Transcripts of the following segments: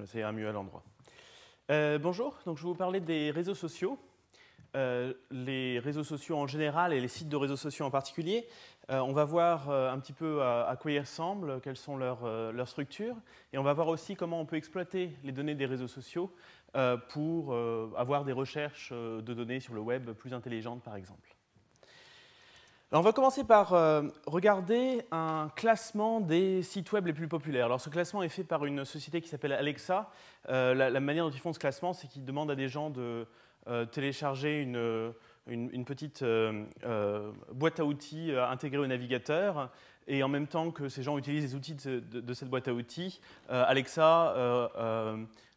Ça ira mieux à l'endroit. Bonjour, donc je vais vous parler des réseaux sociaux. Les réseaux sociaux en général et les sites de réseaux sociaux en particulier. On va voir un petit peu à quoi ils ressemblent, quelles sont leurs structures. Et on va voir aussi comment on peut exploiter les données des réseaux sociaux pour avoir des recherches de données sur le web plus intelligentes, par exemple. Alors on va commencer par regarder un classement des sites web les plus populaires. Alors ce classement est fait par une société qui s'appelle Alexa. La manière dont ils font ce classement, c'est qu'ils demandent à des gens de télécharger une petite boîte à outils intégrée au navigateur. Et en même temps que ces gens utilisent les outils de cette boîte à outils, Alexa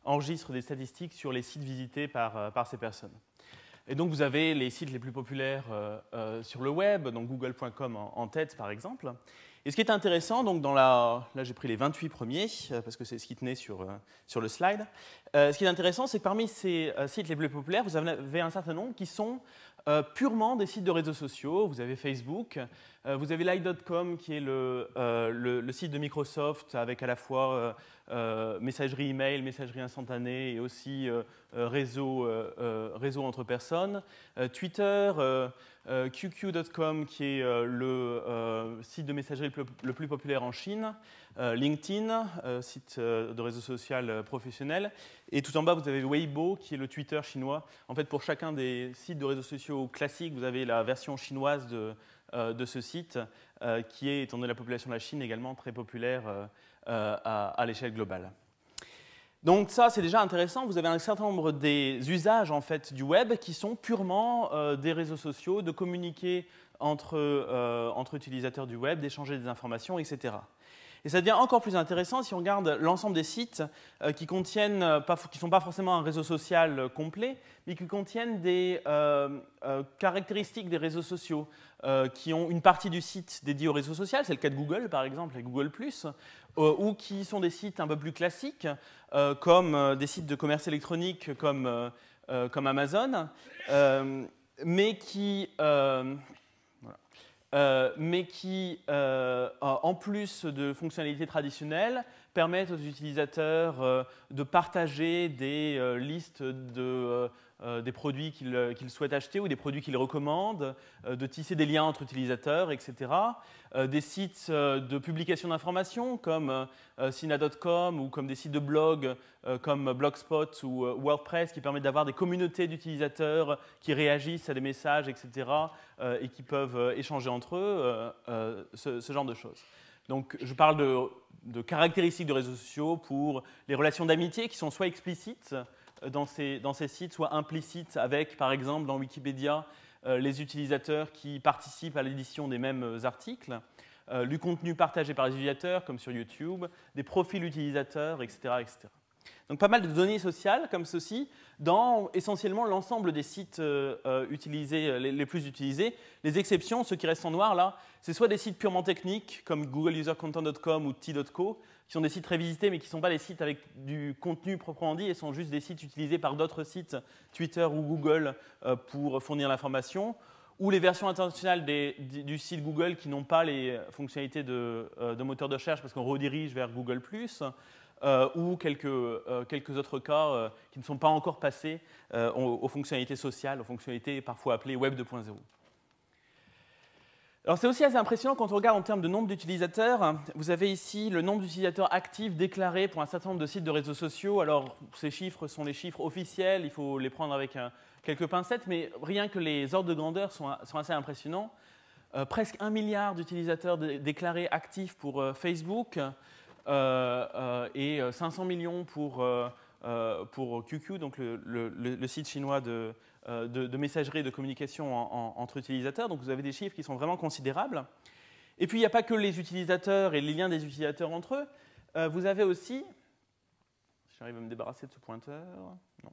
enregistre des statistiques sur les sites visités par ces personnes. Et donc vous avez les sites les plus populaires sur le web, donc google.com en tête par exemple. Et ce qui est intéressant, donc là j'ai pris les 28 premiers, parce que c'est ce qui tenait sur le slide. Ce qui est intéressant, c'est que parmi ces sites les plus populaires, vous avez un certain nombre qui sont purement des sites de réseaux sociaux. Vous avez Facebook, vous avez Light.com qui est le site de Microsoft avec à la fois messagerie email, messagerie instantanée et aussi réseau entre personnes. Twitter, QQ.com qui est le site de messagerie le plus populaire en Chine. LinkedIn, site de réseau social professionnel. Et tout en bas, vous avez Weibo, qui est le Twitter chinois. En fait, pour chacun des sites de réseaux sociaux classiques, vous avez la version chinoise de ce site, qui est, étant donné la population de la Chine, également très populaire à l'échelle globale. Donc ça, c'est déjà intéressant. Vous avez un certain nombre des usages en fait, du web qui sont purement des réseaux sociaux, de communiquer entre utilisateurs du web, d'échanger des informations, etc. Et ça devient encore plus intéressant si on regarde l'ensemble des sites qui ne sont pas forcément un réseau social complet, mais qui contiennent des caractéristiques des réseaux sociaux, qui ont une partie du site dédiée au réseau social, c'est le cas de Google par exemple, et Google+, ou qui sont des sites un peu plus classiques, comme des sites de commerce électronique comme Amazon, mais qui en plus de fonctionnalités traditionnelles, permettent aux utilisateurs de partager des listes des produits qu'ils souhaitent acheter ou des produits qu'ils recommandent, de tisser des liens entre utilisateurs, etc. Des sites de publication d'informations comme Sina.com ou comme des sites de blog comme Blogspot ou WordPress qui permettent d'avoir des communautés d'utilisateurs qui réagissent à des messages, etc. Et qui peuvent échanger entre eux, ce genre de choses. Donc je parle de caractéristiques de réseaux sociaux pour les relations d'amitié qui sont soit explicites dans ces sites, soit implicites avec, par exemple, dans Wikipédia, les utilisateurs qui participent à l'édition des mêmes articles, du contenu partagé par les utilisateurs, comme sur YouTube, des profils utilisateurs, etc., etc. Donc pas mal de données sociales comme ceci dans essentiellement l'ensemble des sites utilisés, les plus utilisés. Les exceptions, ceux qui restent en noir là, c'est soit des sites purement techniques comme googleusercontent.com ou t.co, qui sont des sites très visités mais qui ne sont pas des sites avec du contenu proprement dit et sont juste des sites utilisés par d'autres sites, Twitter ou Google, pour fournir l'information, ou les versions internationales du site Google qui n'ont pas les fonctionnalités de moteur de recherche parce qu'on redirige vers Google+, ou quelques autres cas qui ne sont pas encore passés aux fonctionnalités sociales, aux fonctionnalités parfois appelées Web 2.0. Alors c'est aussi assez impressionnant quand on regarde en termes de nombre d'utilisateurs. Vous avez ici le nombre d'utilisateurs actifs déclarés pour un certain nombre de sites de réseaux sociaux. Alors ces chiffres sont les chiffres officiels, il faut les prendre avec quelques pincettes, mais rien que les ordres de grandeur sont assez impressionnants. Presque 1 milliard d'utilisateurs déclarés actifs pour Facebook, et 500 millions pour QQ, donc le site chinois de messagerie et de communication entre utilisateurs. Donc vous avez des chiffres qui sont vraiment considérables. Et puis il n'y a pas que les utilisateurs et les liens des utilisateurs entre eux. Vous avez aussi, si j'arrive à me débarrasser de ce pointeur, non.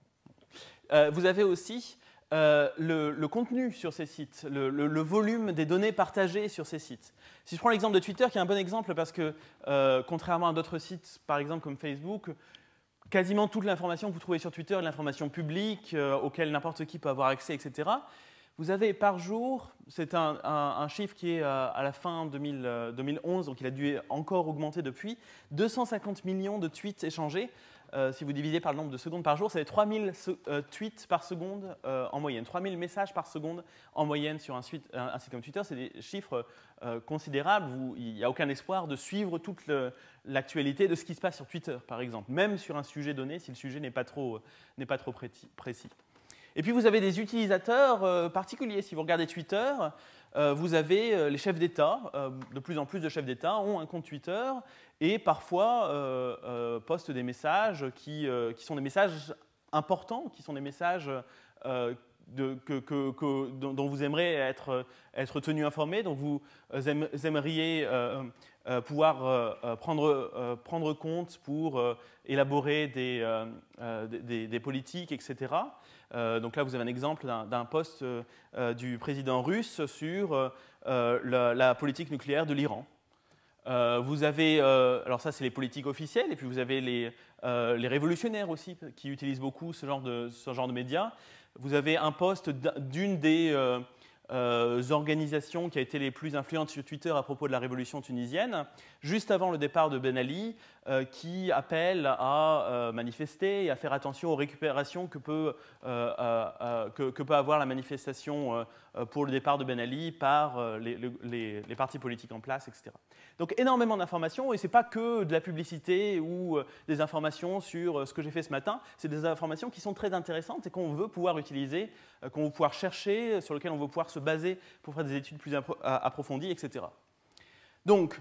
Vous avez aussi le contenu sur ces sites, le volume des données partagées sur ces sites. Si je prends l'exemple de Twitter, qui est un bon exemple parce que, contrairement à d'autres sites, par exemple comme Facebook, quasiment toute l'information que vous trouvez sur Twitter est l'information publique auquel n'importe qui peut avoir accès, etc. Vous avez par jour, c'est un chiffre qui est à la fin 2011, donc il a dû encore augmenter depuis, 250 millions de tweets échangés. si vous divisez par le nombre de secondes par jour, ça fait 3000 tweets par seconde en moyenne, 3000 messages par seconde en moyenne sur un site comme Twitter. C'est des chiffres considérables. Il n'y a aucun espoir de suivre toute l'actualité de ce qui se passe sur Twitter, par exemple, même sur un sujet donné, si le sujet n'est pas trop précis. Et puis vous avez des utilisateurs particuliers. Si vous regardez Twitter, vous avez les chefs d'État. De plus en plus de chefs d'État ont un compte Twitter et parfois postent des messages qui sont des messages importants, qui sont des messages dont vous aimeriez être tenu informé, dont vous aimeriez pouvoir prendre compte pour élaborer des politiques, etc. Donc là, vous avez un exemple d'un post du président russe sur la politique nucléaire de l'Iran. Vous avez, alors ça c'est les politiques officielles, et puis vous avez les révolutionnaires aussi qui utilisent beaucoup ce genre de médias. Vous avez un post d'une des organisations qui a été les plus influentes sur Twitter à propos de la révolution tunisienne, juste avant le départ de Ben Ali, qui appelle à manifester et à faire attention aux récupérations que peut avoir la manifestation pour le départ de Ben Ali par les partis politiques en place, etc. Donc énormément d'informations, et ce n'est pas que de la publicité ou des informations sur ce que j'ai fait ce matin, c'est des informations qui sont très intéressantes et qu'on veut pouvoir utiliser, qu'on veut pouvoir chercher, sur lesquelles on veut pouvoir se baser pour faire des études plus approfondies, etc. Donc,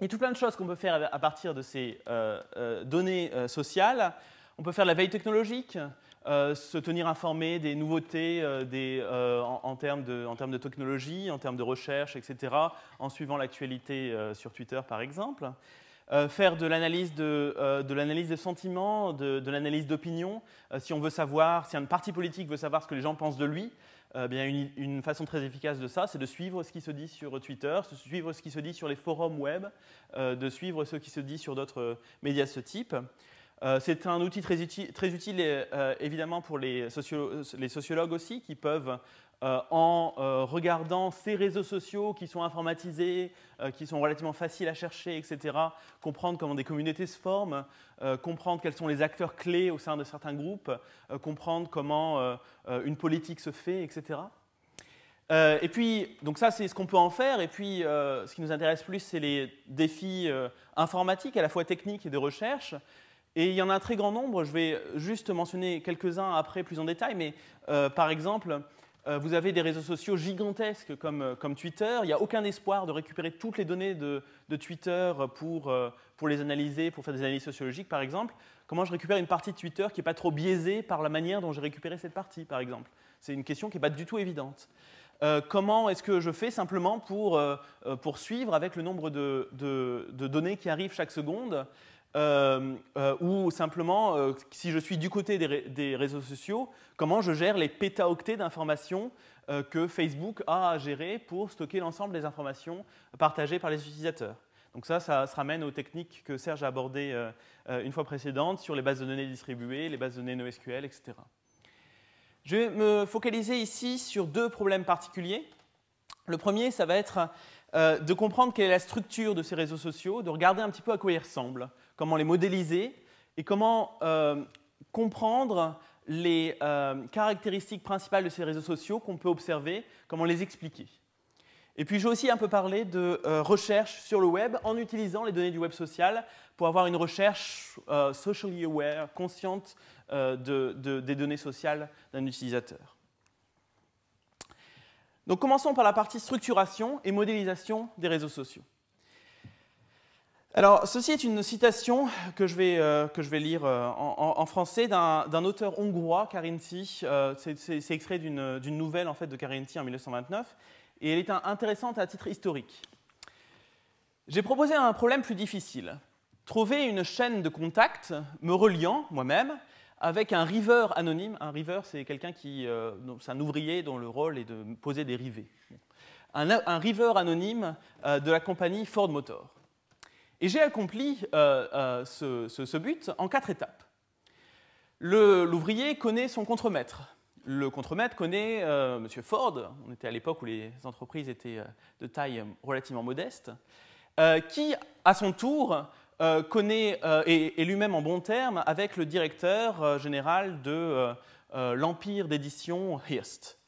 il y a tout plein de choses qu'on peut faire à partir de ces données sociales. On peut faire de la veille technologique, se tenir informé des nouveautés en termes de technologie, en termes de recherche, etc., en suivant l'actualité sur Twitter, par exemple. Faire de l'analyse de sentiments, de l'analyse d'opinion. Si on veut savoir, si un parti politique veut savoir ce que les gens pensent de lui, bien une façon très efficace de ça, c'est de suivre ce qui se dit sur Twitter, de suivre ce qui se dit sur les forums web, de suivre ce qui se dit sur d'autres médias de ce type. C'est un outil très utile évidemment pour les sociologues aussi, qui peuvent, en regardant ces réseaux sociaux qui sont informatisés, qui sont relativement faciles à chercher, etc., comprendre comment des communautés se forment, comprendre quels sont les acteurs clés au sein de certains groupes, comprendre comment une politique se fait, etc. Et puis, donc ça, c'est ce qu'on peut en faire. Et puis, ce qui nous intéresse plus, c'est les défis informatiques, à la fois techniques et de recherche. Et il y en a un très grand nombre. Je vais juste mentionner quelques-uns après plus en détail. Mais par exemple, vous avez des réseaux sociaux gigantesques comme Twitter. Il n'y a aucun espoir de récupérer toutes les données de Twitter pour les analyser, pour faire des analyses sociologiques, par exemple. Comment je récupère une partie de Twitter qui n'est pas trop biaisée par la manière dont j'ai récupéré cette partie, par exemple? C'est une question qui n'est pas du tout évidente. Comment est-ce que je fais simplement pour suivre avec le nombre de données qui arrivent chaque seconde, ou simplement, si je suis du côté des réseaux sociaux, comment je gère les pétaoctets d'informations que Facebook a à gérer pour stocker l'ensemble des informations partagées par les utilisateurs. Donc ça se ramène aux techniques que Serge a abordées une fois précédente sur les bases de données distribuées, les bases de données NoSQL, etc. Je vais me focaliser ici sur deux problèmes particuliers. Le premier, ça va être de comprendre quelle est la structure de ces réseaux sociaux, de regarder un petit peu à quoi ils ressemblent, comment les modéliser et comment comprendre les caractéristiques principales de ces réseaux sociaux qu'on peut observer, comment les expliquer. Et puis, je vais aussi un peu parler de recherche sur le web en utilisant les données du web social pour avoir une recherche socially aware, consciente des données sociales d'un utilisateur. Donc, commençons par la partie structuration et modélisation des réseaux sociaux. Alors, ceci est une citation que je vais lire en français d'un auteur hongrois, Karinti. C'est extrait d'une nouvelle en fait, de Karinti en 1929. Et elle est intéressante à titre historique. J'ai proposé un problème plus difficile. Trouver une chaîne de contacts me reliant, moi-même, avec un riveur anonyme. Un riveur, c'est quelqu'un c'est un ouvrier dont le rôle est de poser des rivets. Un riveur anonyme de la compagnie Ford Motor. Et j'ai accompli ce but en 4 étapes. L'ouvrier connaît son contremaître. Le contremaître connaît M. Ford, on était à l'époque où les entreprises étaient de taille relativement modeste, qui, à son tour, connaît est lui-même en bons termes avec le directeur général de l'empire d'édition Hearst.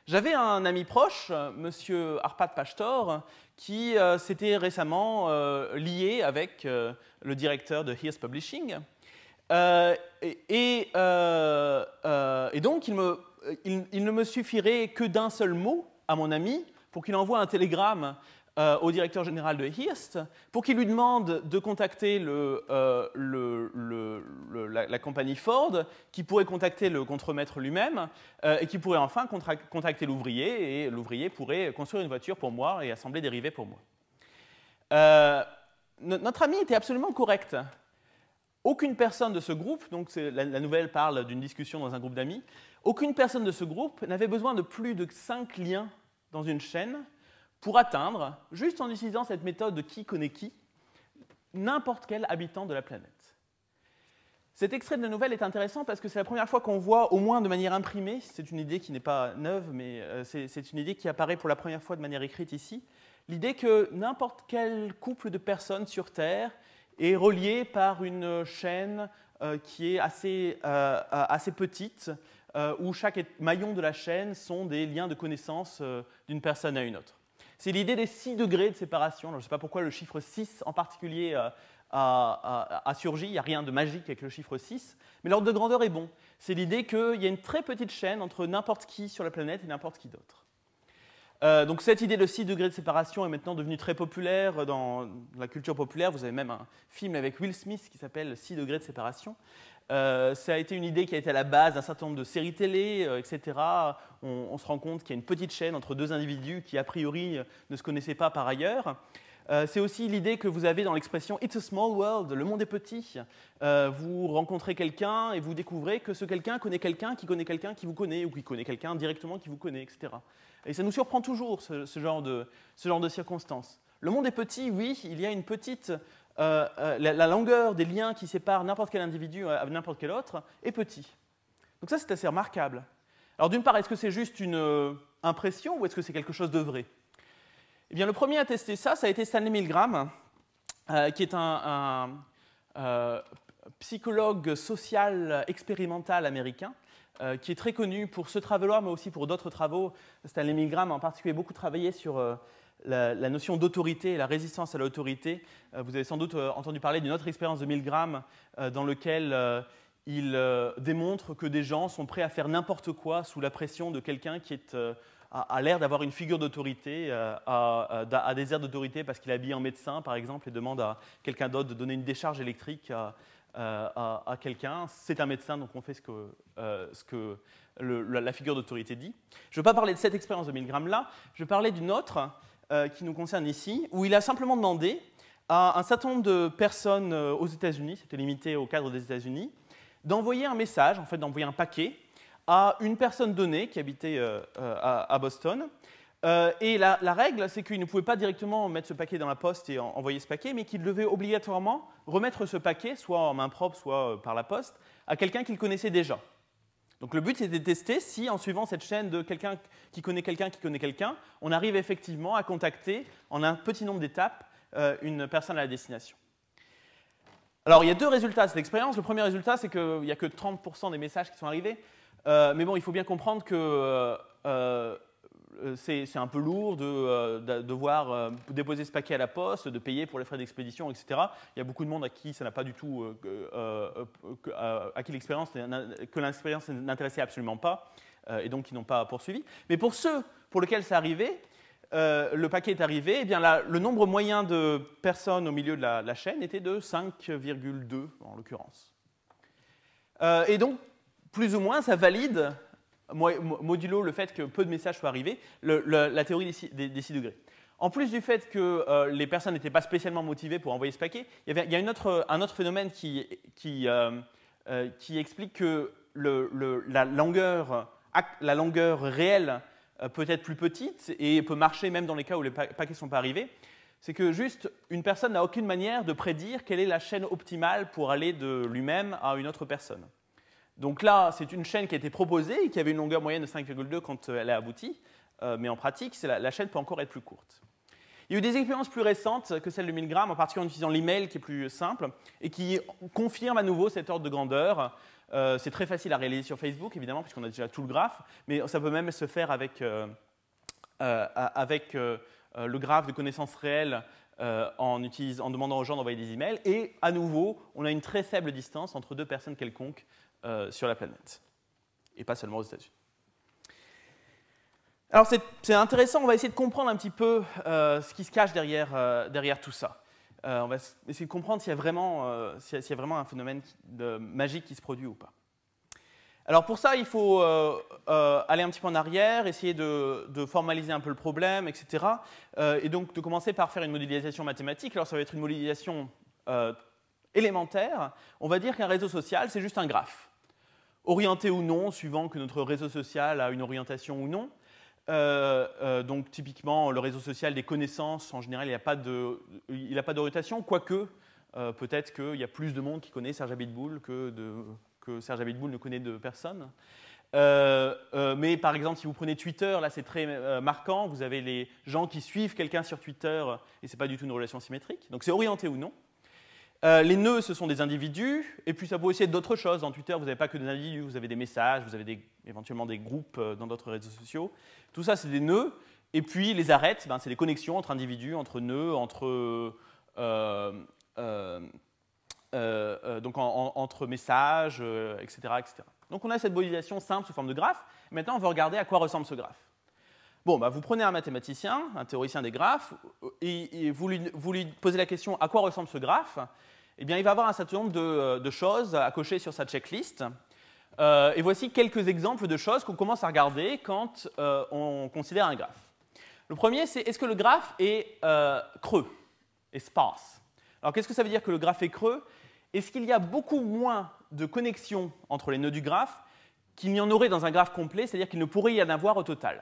J'avais un ami proche, M. Arpad Pastor, qui s'était récemment lié avec le directeur de Hearst Publishing. Et donc, il ne me suffirait que d'un seul mot à mon ami pour qu'il envoie un télégramme au directeur général de Hearst pour qu'il lui demande de contacter la compagnie Ford, qui pourrait contacter le contremaître lui-même et qui pourrait enfin contacter l'ouvrier, et l'ouvrier pourrait construire une voiture pour moi et assembler des rivets pour moi. Notre ami était absolument correct. Aucune personne de ce groupe, donc la nouvelle parle d'une discussion dans un groupe d'amis, aucune personne de ce groupe n'avait besoin de plus de 5 liens dans une chaîne pour atteindre, juste en utilisant cette méthode de qui connaît qui, n'importe quel habitant de la planète. Cet extrait de la nouvelle est intéressant parce que c'est la première fois qu'on voit, au moins de manière imprimée, c'est une idée qui n'est pas neuve, mais c'est une idée qui apparaît pour la première fois de manière écrite ici, l'idée que n'importe quel couple de personnes sur Terre est relié par une chaîne qui est assez petite, où chaque maillon de la chaîne sont des liens de connaissance d'une personne à une autre. C'est l'idée des 6 degrés de séparation. Alors, je ne sais pas pourquoi le chiffre 6 en particulier a surgi. Il n'y a rien de magique avec le chiffre 6, mais l'ordre de grandeur est bon. C'est l'idée qu'il y a une très petite chaîne entre n'importe qui sur la planète et n'importe qui d'autre. Donc cette idée de 6 degrés de séparation est maintenant devenue très populaire dans la culture populaire. Vous avez même un film avec Will Smith qui s'appelle 6 degrés de séparation. Ça a été une idée qui a été à la base d'un certain nombre de séries télé, etc. On se rend compte qu'il y a une petite chaîne entre deux individus qui, a priori, ne se connaissaient pas par ailleurs. C'est aussi l'idée que vous avez dans l'expression « It's a small world », le monde est petit. Vous rencontrez quelqu'un et vous découvrez que ce quelqu'un connaît quelqu'un qui vous connaît, ou qui connaît quelqu'un directement qui vous connaît, etc. Et ça nous surprend toujours, ce genre de circonstances. Le monde est petit, oui, il y a une petite... la longueur des liens qui séparent n'importe quel individu à n'importe quel autre est petit. Donc ça, c'est assez remarquable. Alors d'une part, est-ce que c'est juste une impression ou est-ce que c'est quelque chose de vrai? Eh bien, le premier à tester ça, ça a été Stanley Milgram, qui est un psychologue social expérimental américain, qui est très connu pour ce travail-là, mais aussi pour d'autres travaux. Stanley Milgram a en particulier beaucoup travaillé sur la notion d'autorité et la résistance à l'autorité. Vous avez sans doute entendu parler d'une autre expérience de Milgram dans laquelle il démontre que des gens sont prêts à faire n'importe quoi sous la pression de quelqu'un qui a l'air d'avoir une figure d'autorité, a des airs d'autorité parce qu'il est habillé en médecin, par exemple, et demande à quelqu'un d'autre de donner une décharge électrique à quelqu'un. C'est un médecin, donc on fait ce que la figure d'autorité dit. Je ne veux pas parler de cette expérience de Milgram-là, je vais parler d'une autre qui nous concerne ici, où il a simplement demandé à un certain nombre de personnes aux États-Unis, c'était limité au cadre des États-Unis, d'envoyer un message, en fait d'envoyer un paquet, à une personne donnée qui habitait à Boston. Et la règle, c'est qu'il ne pouvait pas directement mettre ce paquet dans la poste et envoyer ce paquet, mais qu'il devait obligatoirement remettre ce paquet, soit en main propre, soit par la poste, à quelqu'un qu'il connaissait déjà. Donc le but, c'était de tester si, en suivant cette chaîne de quelqu'un qui connaît quelqu'un, on arrive effectivement à contacter, en un petit nombre d'étapes, une personne à la destination. Alors, il y a 2 résultats de cette expérience. Le premier résultat, c'est qu'il n'y a que 30% des messages qui sont arrivés. Mais bon, il faut bien comprendre que c'est un peu lourd de devoir déposer ce paquet à la poste, de payer pour les frais d'expédition, etc. Il y a beaucoup de monde à qui ça n'a pas du tout, à qui l'expérience n'intéressait absolument pas, et donc qui n'ont pas poursuivi. Mais pour ceux pour lesquels c'est arrivé, le paquet est arrivé, eh bien le nombre moyen de personnes au milieu de la chaîne était de 5,2 en l'occurrence. Et donc, plus ou moins, ça valide, modulo le fait que peu de messages soient arrivés, la théorie des 6 degrés. En plus du fait que les personnes n'étaient pas spécialement motivées pour envoyer ce paquet, il y a un autre phénomène qui explique que la longueur réelle peut être plus petite et peut marcher même dans les cas où les paquets ne sont pas arrivés. C'est que juste une personne n'a aucune manière de prédire quelle est la chaîne optimale pour aller de lui-même à une autre personne. Donc là, c'est une chaîne qui a été proposée et qui avait une longueur moyenne de 5,2 quand elle a abouti, mais en pratique, la chaîne peut encore être plus courte. Il y a eu des expériences plus récentes que celle de Milgram, en particulier en utilisant l'email qui est plus simple et qui confirme à nouveau cet ordre de grandeur. C'est très facile à réaliser sur Facebook, évidemment, puisqu'on a déjà tout le graphe, mais ça peut même se faire avec le graphe de connaissances réelles en demandant aux gens d'envoyer des emails. Et à nouveau, on a une très faible distance entre deux personnes quelconques sur la planète, et pas seulement aux États-Unis. Alors c'est intéressant, on va essayer de comprendre un petit peu ce qui se cache derrière tout ça. On va essayer de comprendre s'il y a vraiment un phénomène magique qui se produit ou pas. Alors pour ça, il faut aller un petit peu en arrière, essayer de formaliser un peu le problème, etc. Et donc de commencer par faire une modélisation mathématique. Alors ça va être une modélisation élémentaire. On va dire qu'un réseau social, c'est juste un graphe. Orienté ou non, suivant que notre réseau social a une orientation ou non. Donc typiquement, le réseau social des connaissances, en général, il n'a pas d'orientation, quoique peut-être qu'il y a plus de monde qui connaît Serge Abitboul que Serge Abitboul ne connaît de personne. Mais par exemple, si vous prenez Twitter, là c'est très marquant, vous avez les gens qui suivent quelqu'un sur Twitter, et ce n'est pas du tout une relation symétrique, donc c'est orienté ou non. Les nœuds, ce sont des individus, et puis ça peut aussi être d'autres choses. Dans Twitter, vous n'avez pas que des individus, vous avez des messages, vous avez éventuellement des groupes dans d'autres réseaux sociaux. Tout ça, c'est des nœuds. Et puis les arêtes, c'est des connexions entre individus, entre nœuds, entre messages, etc., etc. Donc on a cette modélisation simple sous forme de graphe. Maintenant, on va regarder à quoi ressemble ce graphe. Bon, vous prenez un mathématicien, un théoricien des graphes, et vous lui posez la question à quoi ressemble ce graphe. Eh bien, il va avoir un certain nombre de choses à cocher sur sa checklist. Et voici quelques exemples de choses qu'on commence à regarder quand on considère un graphe. Le premier, c'est est-ce que le graphe est creux, est sparse? Alors, qu'est-ce que ça veut dire que le graphe est creux? Est-ce qu'il y a beaucoup moins de connexions entre les nœuds du graphe qu'il n'y en aurait dans un graphe complet, c'est-à-dire qu'il ne pourrait y en avoir au total?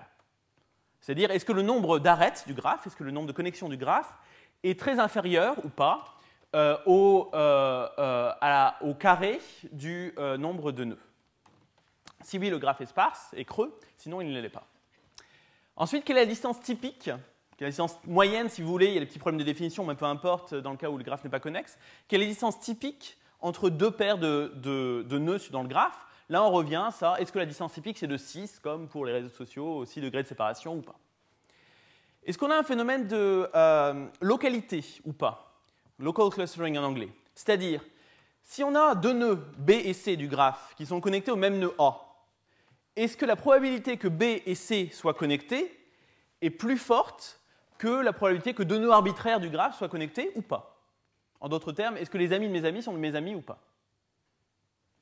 C'est-à-dire, est-ce que le nombre d'arêtes du graphe, est-ce que le nombre de connexions du graphe est très inférieur ou pas au carré du nombre de nœuds? Si oui, le graphe est sparse, est creux, sinon il ne l'est pas. Ensuite, quelle est la distance typique? Quelle est la distance moyenne, si vous voulez? Il y a des petits problèmes de définition, mais peu importe dans le cas où le graphe n'est pas connexe. Quelle est la distance typique entre deux paires de nœuds dans le graphe? Là, on revient à ça. Est-ce que la distance typique, c'est de 6, comme pour les réseaux sociaux, 6 degrés de séparation ou pas? Est-ce qu'on a un phénomène de localité ou pas? Local clustering en anglais. C'est-à-dire, si on a deux nœuds B et C du graphe qui sont connectés au même nœud A, est-ce que la probabilité que B et C soient connectés est plus forte que la probabilité que deux nœuds arbitraires du graphe soient connectés ou pas? En d'autres termes, est-ce que les amis de mes amis sont de mes amis ou pas?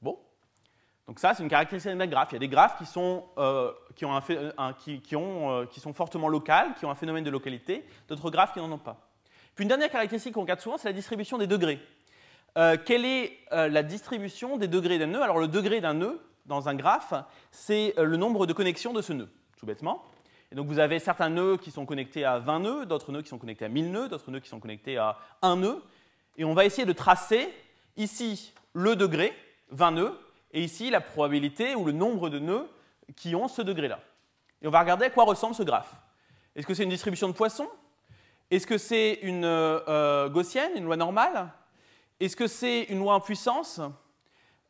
Bon. Donc ça, c'est une caractéristique d'un graphe. Il y a des graphes qui sont fortement locales, qui ont un phénomène de localité, d'autres graphes qui n'en ont pas. Puis une dernière caractéristique qu'on regarde souvent, c'est la distribution des degrés. Quelle est la distribution des degrés d'un nœud? Alors le degré d'un nœud dans un graphe, c'est le nombre de connexions de ce nœud, tout bêtement. Et donc vous avez certains nœuds qui sont connectés à 20 nœuds, d'autres nœuds qui sont connectés à 1000 nœuds, d'autres nœuds qui sont connectés à 1 nœud. Et on va essayer de tracer ici le degré, 20 nœuds, et ici la probabilité ou le nombre de nœuds qui ont ce degré-là. Et on va regarder à quoi ressemble ce graphe. Est-ce que c'est une distribution de Poisson? Est-ce que c'est une gaussienne, une loi normale? Est-ce que c'est une loi en puissance?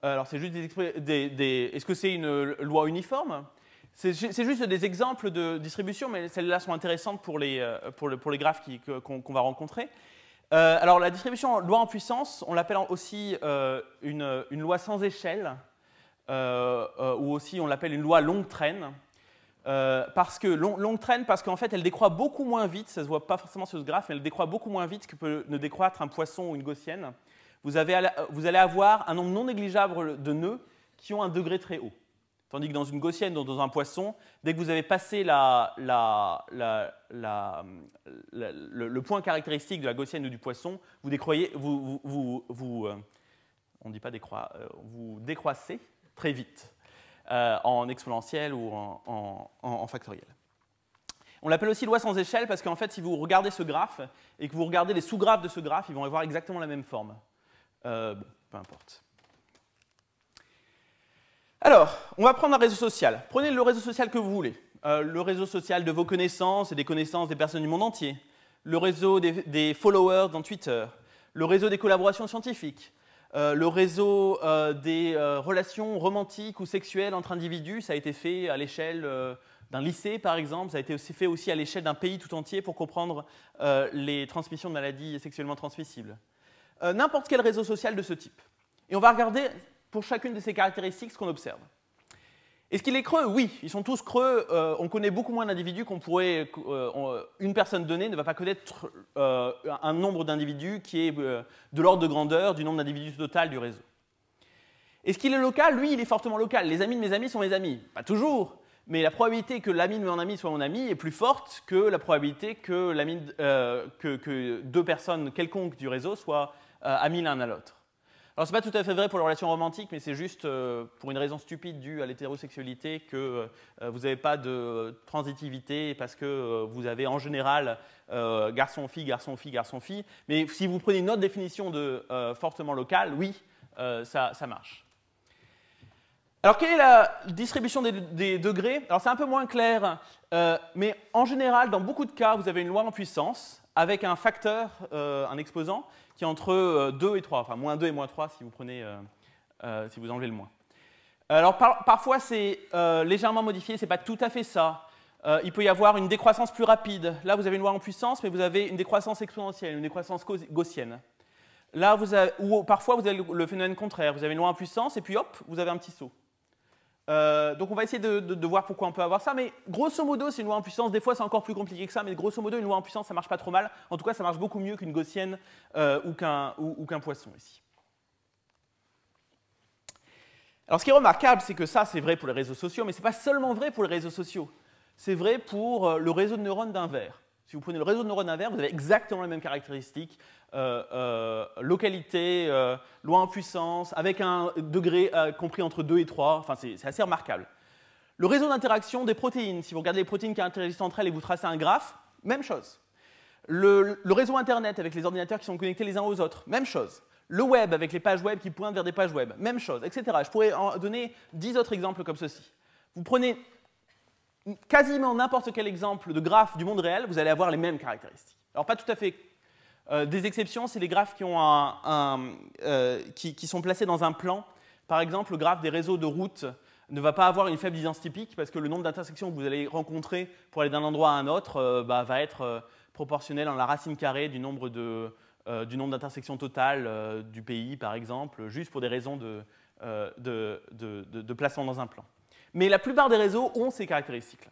Alors c'est juste est-ce que c'est une loi uniforme? C'est juste des exemples de distribution, mais celles-là sont intéressantes pour les graphes qu'on va rencontrer. Alors la distribution loi en puissance, on l'appelle aussi une loi sans échelle, ou aussi on l'appelle une loi longue traîne. Longue traîne parce qu'en fait elle décroît beaucoup moins vite, ça ne se voit pas forcément sur ce graphe, mais elle décroît beaucoup moins vite que peut ne décroître un poisson ou une gaussienne. Vous allez avoir un nombre non négligeable de nœuds qui ont un degré très haut. Tandis que dans une gaussienne ou dans un poisson, dès que vous avez passé le point caractéristique de la gaussienne ou du poisson, vous décroissez très vite en exponentielle ou en factoriel. On l'appelle aussi loi sans échelle parce qu'en fait, si vous regardez ce graphe et que vous regardez les sous-graphes de ce graphe, ils vont avoir exactement la même forme. Bon, peu importe. Alors, on va prendre un réseau social. Prenez le réseau social que vous voulez. Le réseau social de vos connaissances et des connaissances des personnes du monde entier. le réseau des followers dans Twitter, le réseau des collaborations scientifiques, le réseau des relations romantiques ou sexuelles entre individus. Ça a été fait à l'échelle d'un lycée, par exemple. Ça a été fait aussi à l'échelle d'un pays tout entier pour comprendre les transmissions de maladies sexuellement transmissibles. N'importe quel réseau social de ce type. Et on va regarder pour chacune de ces caractéristiques ce qu'on observe. Est-ce qu'il est creux? Oui, ils sont tous creux. On connaît beaucoup moins d'individus qu'on pourrait. Une personne donnée ne va pas connaître un nombre d'individus qui est de l'ordre de grandeur du nombre d'individus total du réseau. Est-ce qu'il est local? Oui, il est fortement local. Les amis de mes amis sont mes amis. Pas toujours, mais la probabilité que l'ami de mon ami soit mon ami est plus forte que la probabilité que, que deux personnes quelconques du réseau soient amis l'un à l'autre. Alors, ce n'est pas tout à fait vrai pour les relations romantiques, mais c'est juste pour une raison stupide due à l'hétérosexualité que vous n'avez pas de transitivité parce que vous avez en général garçon-fille, garçon-fille, garçon-fille. Mais si vous prenez une autre définition de fortement local, oui, ça marche. Alors, quelle est la distribution des degrés? Alors, c'est un peu moins clair, mais en général, dans beaucoup de cas, vous avez une loi en puissance avec un facteur, un exposant, qui est entre 2 et 3, enfin moins 2 et moins 3 si vous prenez, si vous enlevez le moins. Alors parfois c'est légèrement modifié, ce n'est pas tout à fait ça. Il peut y avoir une décroissance plus rapide. Là vous avez une loi en puissance, mais vous avez une décroissance exponentielle, une décroissance gaussienne. Là, ou parfois vous avez le phénomène contraire, vous avez une loi en puissance et puis hop, vous avez un petit saut. Donc on va essayer de voir pourquoi on peut avoir ça, mais grosso modo c'est une loi en puissance, des fois c'est encore plus compliqué que ça, mais grosso modo une loi en puissance ça marche pas trop mal, en tout cas ça marche beaucoup mieux qu'une gaussienne ou qu'un poisson ici. Alors ce qui est remarquable c'est que ça c'est vrai pour les réseaux sociaux, mais c'est pas seulement vrai pour les réseaux sociaux, c'est vrai pour le réseau de neurones d'un ver. Si vous prenez le réseau de neurones d'un ver, vous avez exactement les mêmes caractéristiques, localité, loi en puissance, avec un degré compris entre 2 et 3, enfin c'est assez remarquable. Le réseau d'interaction des protéines, si vous regardez les protéines qui interagissent entre elles et vous tracez un graphe, même chose. Le réseau Internet avec les ordinateurs qui sont connectés les uns aux autres, même chose. Le web avec les pages web qui pointent vers des pages web, même chose, etc. Je pourrais en donner 10 autres exemples comme ceci. Vous prenez quasiment n'importe quel exemple de graphe du monde réel, vous allez avoir les mêmes caractéristiques. Alors pas tout à fait. Des exceptions, c'est les graphes qui sont placés dans un plan. Par exemple, le graphe des réseaux de routes ne va pas avoir une faible distance typique parce que le nombre d'intersections que vous allez rencontrer pour aller d'un endroit à un autre va être proportionnel à la racine carrée du nombre d'intersections totales du pays, par exemple, juste pour des raisons de placement dans un plan. Mais la plupart des réseaux ont ces caractéristiques-là.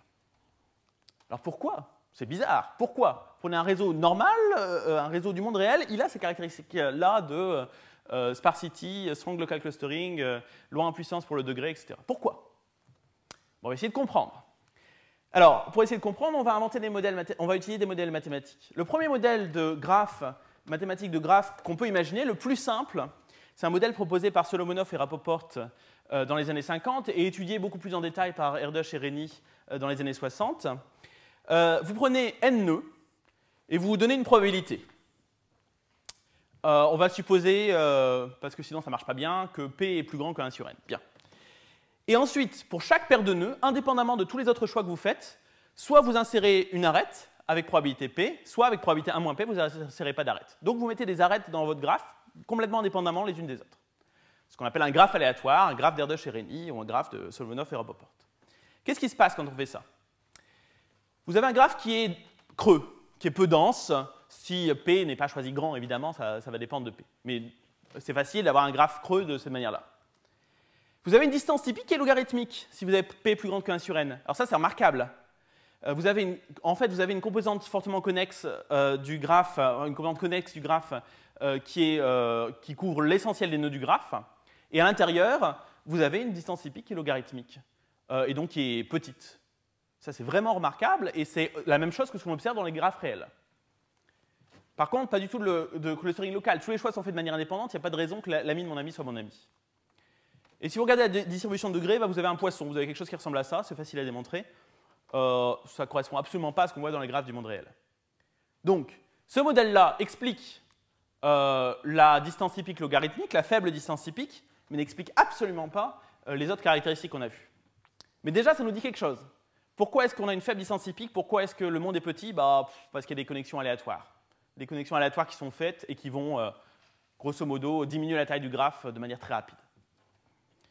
Alors pourquoi? C'est bizarre. Pourquoi? Prenez un réseau normal, un réseau du monde réel, il a ces caractéristiques-là de sparsity, strong local clustering, loi en puissance pour le degré, etc. Pourquoi? Bon, on va essayer de comprendre. Alors, pour essayer de comprendre, on va utiliser des modèles mathématiques. Le premier modèle de graphe, mathématique de graphe qu'on peut imaginer, le plus simple, c'est un modèle proposé par Solomonoff et Rapoport dans les années 50 et étudié beaucoup plus en détail par Erdős et Renyi dans les années 60. Vous prenez n nœuds et vous donnez une probabilité. On va supposer, parce que sinon ça ne marche pas bien, que P est plus grand que 1 sur n. Bien. Et ensuite, pour chaque paire de nœuds, indépendamment de tous les autres choix que vous faites, soit vous insérez une arête avec probabilité P, soit avec probabilité 1 moins P, vous n'insérez pas d'arête. Donc vous mettez des arêtes dans votre graphe, complètement indépendamment les unes des autres. Ce qu'on appelle un graphe aléatoire, un graphe d'Erdős et Renyi, ou un graphe de Solomonoff et Rapoport. Qu'est-ce qui se passe quand on fait ça? Vous avez un graphe qui est creux, qui est peu dense. Si P n'est pas choisi grand, évidemment, ça va dépendre de P. Mais c'est facile d'avoir un graphe creux de cette manière-là. Vous avez une distance typique qui est logarithmique, si vous avez P plus grande que 1 sur n. Alors ça, c'est remarquable. En fait, vous avez une composante fortement connexe du graphe, qui couvre l'essentiel des nœuds du graphe. Et à l'intérieur, vous avez une distance typique qui est logarithmique, et donc qui est petite. Ça, c'est vraiment remarquable, et c'est la même chose que ce qu'on observe dans les graphes réels. Par contre, pas du tout de clustering local. Tous les choix sont faits de manière indépendante, il n'y a pas de raison que l'ami de mon ami soit mon ami. Et si vous regardez la distribution de degrés, vous avez un poisson, vous avez quelque chose qui ressemble à ça, c'est facile à démontrer. Ça ne correspond absolument pas à ce qu'on voit dans les graphes du monde réel. Donc, ce modèle-là explique la distance typique logarithmique, la faible distance typique, mais n'explique absolument pas les autres caractéristiques qu'on a vues. Mais déjà, ça nous dit quelque chose. Pourquoi est-ce qu'on a une faible distance typique? Pourquoi est-ce que le monde est petit? Parce qu'il y a des connexions aléatoires. Des connexions aléatoires qui sont faites et qui vont, grosso modo, diminuer la taille du graphe de manière très rapide.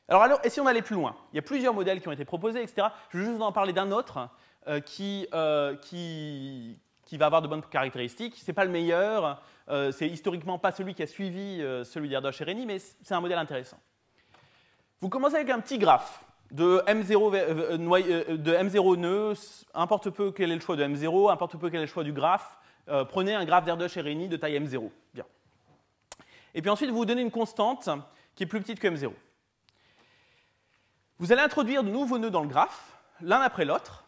Alors, et si on allait plus loin? Il y a plusieurs modèles qui ont été proposés, etc. Je vais juste vous en parler d'un autre qui va avoir de bonnes caractéristiques. Ce n'est pas le meilleur, c'est historiquement pas celui qui a suivi celui d'Erdős et Rényi, mais c'est un modèle intéressant. Vous commencez avec un petit graphe de M0 nœud, importe peu quel est le choix de M0, importe peu quel est le choix du graphe. Prenez un graphe d'Erdős et Rényi de taille M0. Bien. Et puis ensuite, vous vous donnez une constante qui est plus petite que M0. Vous allez introduire de nouveaux nœuds dans le graphe, l'un après l'autre,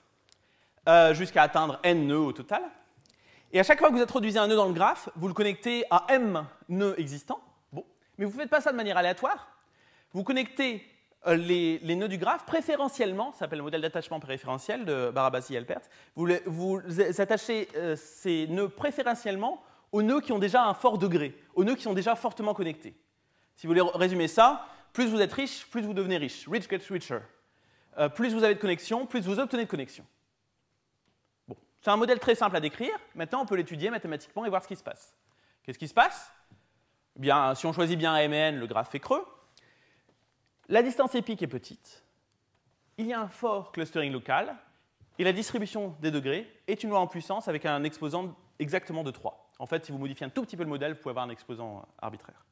jusqu'à atteindre n nœuds au total. Et à chaque fois que vous introduisez un nœud dans le graphe, vous le connectez à m nœuds existants. Bon. Mais vous ne faites pas ça de manière aléatoire. Vous connectez les nœuds du graphe préférentiellement, ça s'appelle le modèle d'attachement préférentiel de Barabasi et Alpert. Vous attachez ces nœuds préférentiellement aux nœuds qui ont déjà un fort degré, aux nœuds qui sont déjà fortement connectés. Si vous voulez résumer ça, plus vous êtes riche, plus vous devenez riche. Rich gets richer. Plus vous avez de connexions, plus vous obtenez de connexions. Bon. C'est un modèle très simple à décrire. Maintenant, on peut l'étudier mathématiquement et voir ce qui se passe. Qu'est-ce qui se passe? Bien, si on choisit bien M et N, le graphe fait creux. La distance épique est petite. Il y a un fort clustering local. Et la distribution des degrés est une loi en puissance avec un exposant exactement de 3. En fait, si vous modifiez un tout petit peu le modèle, vous pouvez avoir un exposant arbitraire.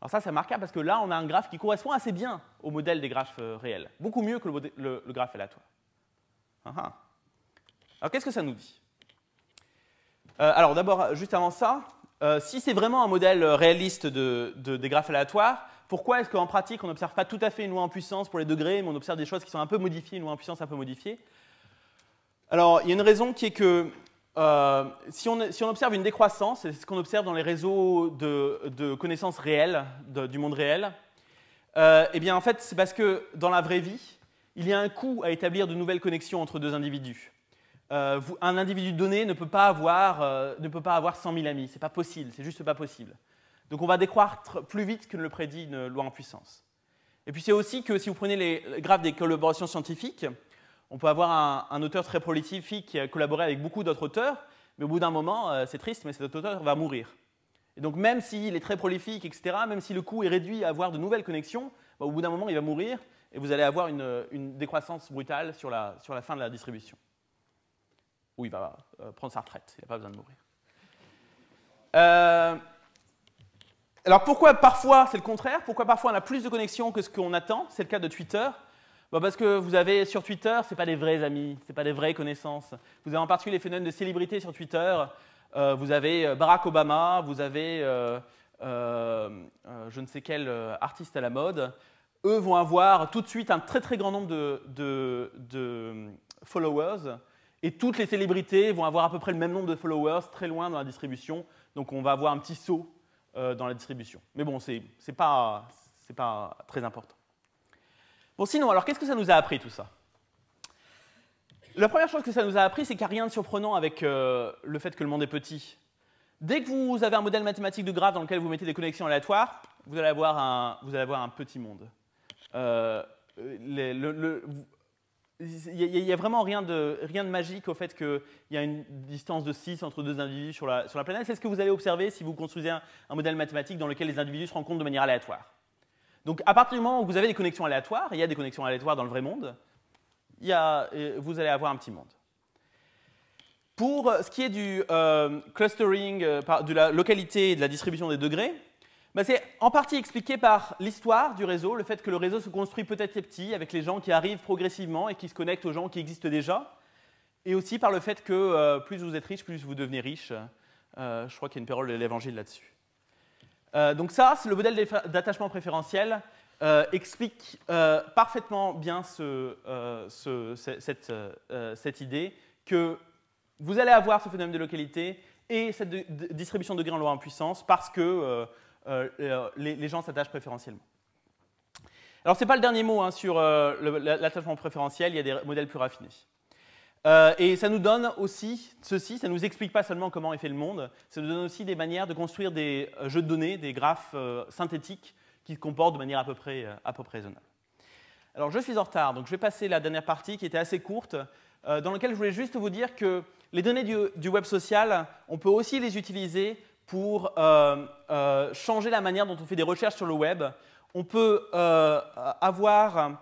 Alors ça, c'est remarquable parce que là, on a un graphe qui correspond assez bien au modèle des graphes réels. Beaucoup mieux que le graphe aléatoire. Alors, qu'est-ce que ça nous dit? Alors, d'abord, juste avant ça, si c'est vraiment un modèle réaliste des graphes aléatoires, pourquoi est-ce qu'en pratique, on n'observe pas tout à fait une loi en puissance pour les degrés, mais on observe des choses qui sont un peu modifiées, une loi en puissance un peu modifiée? Alors, il y a une raison qui est que si on observe une décroissance, c'est ce qu'on observe dans les réseaux de connaissances réelles, du monde réel, eh bien, en fait, c'est parce que dans la vraie vie, il y a un coût à établir de nouvelles connexions entre deux individus. Un individu donné ne peut pas avoir 100 000 amis. Ce n'est pas possible, c'est juste pas possible. Donc on va décroître plus vite que ne le prédit une loi en puissance. Et puis c'est aussi que si vous prenez les graphes des collaborations scientifiques, on peut avoir un auteur très prolifique qui a collaboré avec beaucoup d'autres auteurs, mais au bout d'un moment, c'est triste, mais cet auteur va mourir. Et donc même s'il est très prolifique, etc., même si le coût est réduit à avoir de nouvelles connexions, au bout d'un moment, il va mourir et vous allez avoir une décroissance brutale sur la fin de la distribution. Où il va prendre sa retraite, il n'a pas besoin de mourir. Alors pourquoi parfois c'est le contraire? Pourquoi parfois on a plus de connexions que ce qu'on attend? C'est le cas de Twitter. Parce que vous avez sur Twitter, ce n'est pas des vrais amis, ce n'est pas des vraies connaissances. Vous avez en particulier les phénomènes de célébrité sur Twitter. Vous avez Barack Obama, vous avez je ne sais quel artiste à la mode. Eux vont avoir tout de suite un très très grand nombre de followers. Et toutes les célébrités vont avoir à peu près le même nombre de followers très loin dans la distribution. Donc on va avoir un petit saut dans la distribution. Mais bon, c'est pas très important. Bon, sinon, alors qu'est-ce que ça nous a appris tout ça? La première chose que ça nous a appris, c'est qu'il n'y a rien de surprenant avec le fait que le monde est petit. Dès que vous avez un modèle mathématique de graphe dans lequel vous mettez des connexions aléatoires, vous allez avoir un petit monde. Il n'y a vraiment rien de magique au fait qu'il y a une distance de 6 entre deux individus sur la planète. C'est ce que vous allez observer si vous construisez un modèle mathématique dans lequel les individus se rencontrent de manière aléatoire. Donc à partir du moment où vous avez des connexions aléatoires, il y a des connexions aléatoires dans le vrai monde, vous allez avoir un petit monde. Pour ce qui est du clustering, de la localité et de la distribution des degrés, c'est en partie expliqué par l'histoire du réseau, le fait que le réseau se construit petit à petit avec les gens qui arrivent progressivement et qui se connectent aux gens qui existent déjà, et aussi par le fait que plus vous êtes riche, plus vous devenez riche. Je crois qu'il y a une parole de l'Évangile là-dessus. Donc ça, c'est le modèle d'attachement préférentiel explique parfaitement bien cette idée que vous allez avoir ce phénomène de localité et cette distribution de degrés en loi en puissance parce que les gens s'attachent préférentiellement. Alors, ce n'est pas le dernier mot sur l'attachement préférentiel, il y a des modèles plus raffinés. Et ça nous donne aussi ceci, ça ne nous explique pas seulement comment est fait le monde, ça nous donne aussi des manières de construire des jeux de données, des graphes synthétiques qui se comportent de manière à peu près raisonnable. Alors, je suis en retard, donc je vais passer la dernière partie qui était assez courte, dans laquelle je voulais juste vous dire que les données du web social, on peut aussi les utiliser pour changer la manière dont on fait des recherches sur le web. On peut avoir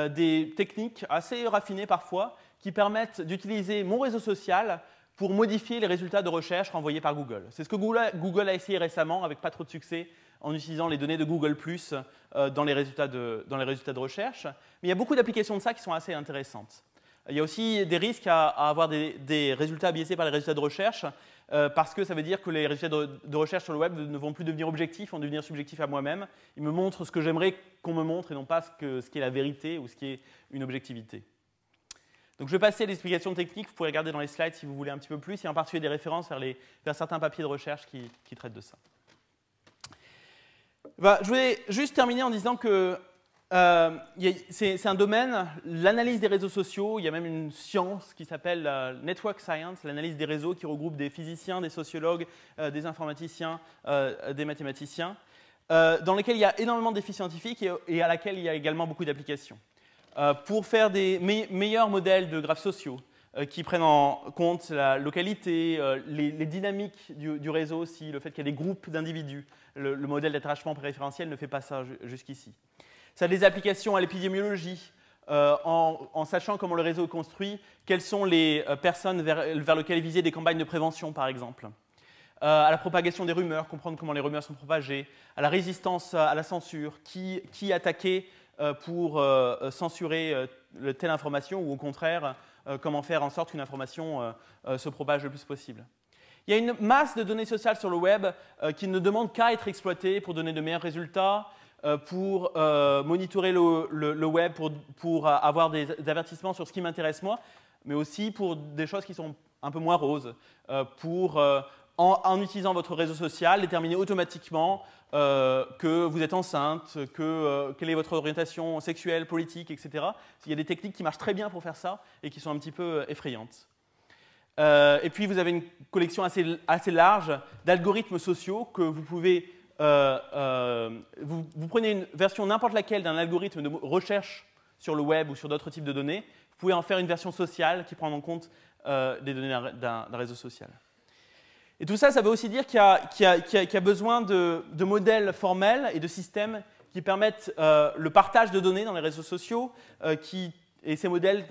des techniques assez raffinées parfois qui permettent d'utiliser mon réseau social pour modifier les résultats de recherche renvoyés par Google. C'est ce que Google a essayé récemment avec pas trop de succès en utilisant les données de Google+, dans les résultats de recherche. Mais il y a beaucoup d'applications de ça qui sont assez intéressantes. Il y a aussi des risques à avoir des résultats biaisés par les résultats de recherche, parce que ça veut dire que les résultats de recherche sur le web ne vont plus devenir objectifs, vont devenir subjectifs à moi-même. Ils me montrent ce que j'aimerais qu'on me montre et non pas ce qui est la vérité ou ce qui est une objectivité. Donc je vais passer à l'explication technique, vous pouvez regarder dans les slides si vous voulez un petit peu plus, et en particulier des références vers certains papiers de recherche qui traitent de ça. Je voulais juste terminer en disant que c'est un domaine, l'analyse des réseaux sociaux, il y a même une science qui s'appelle Network Science, l'analyse des réseaux qui regroupe des physiciens, des sociologues, des informaticiens, des mathématiciens, dans lesquels il y a énormément de défis scientifiques et à laquelle il y a également beaucoup d'applications. Pour faire des meilleurs modèles de graphes sociaux qui prennent en compte la localité, les dynamiques du réseau, aussi le fait qu'il y a des groupes d'individus. Le modèle d'attachement préférentiel ne fait pas ça jusqu'ici. Ça a des applications à l'épidémiologie, en sachant comment le réseau est construit, quelles sont les personnes vers lesquelles viser des campagnes de prévention, par exemple. À la propagation des rumeurs, comprendre comment les rumeurs sont propagées, à la résistance à la censure, qui attaquer pour censurer telle information, ou au contraire, comment faire en sorte qu'une information se propage le plus possible. Il y a une masse de données sociales sur le web qui ne demandent qu'à être exploitées pour donner de meilleurs résultats, pour monitorer le web, pour avoir des avertissements sur ce qui m'intéresse moi, mais aussi pour des choses qui sont un peu moins roses, pour, en utilisant votre réseau social, déterminer automatiquement que vous êtes enceinte, quelle est votre orientation sexuelle, politique, etc. Il y a des techniques qui marchent très bien pour faire ça et qui sont un petit peu effrayantes. Et puis vous avez une collection assez large d'algorithmes sociaux que vous pouvez... vous prenez une version n'importe laquelle d'un algorithme de recherche sur le web ou sur d'autres types de données, vous pouvez en faire une version sociale qui prend en compte des données d'un réseau social. Et tout ça, ça veut aussi dire qu'il y a besoin de modèles formels et de systèmes qui permettent le partage de données dans les réseaux sociaux, et ces modèles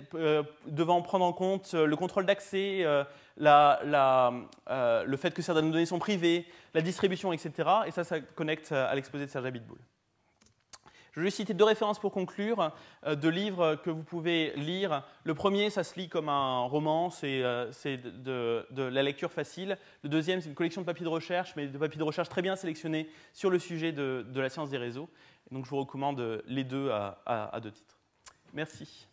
devant prendre en compte le contrôle d'accès, le fait que certaines données sont privées, la distribution, etc. Et ça connecte à l'exposé de Serge Abitboul. Je vais citer deux références pour conclure, de livres que vous pouvez lire. Le premier, ça se lit comme un roman, c'est de la lecture facile. Le deuxième, c'est une collection de papiers de recherche, mais de papiers de recherche très bien sélectionnés sur le sujet de la science des réseaux. Et donc je vous recommande les deux à deux titres. Merci.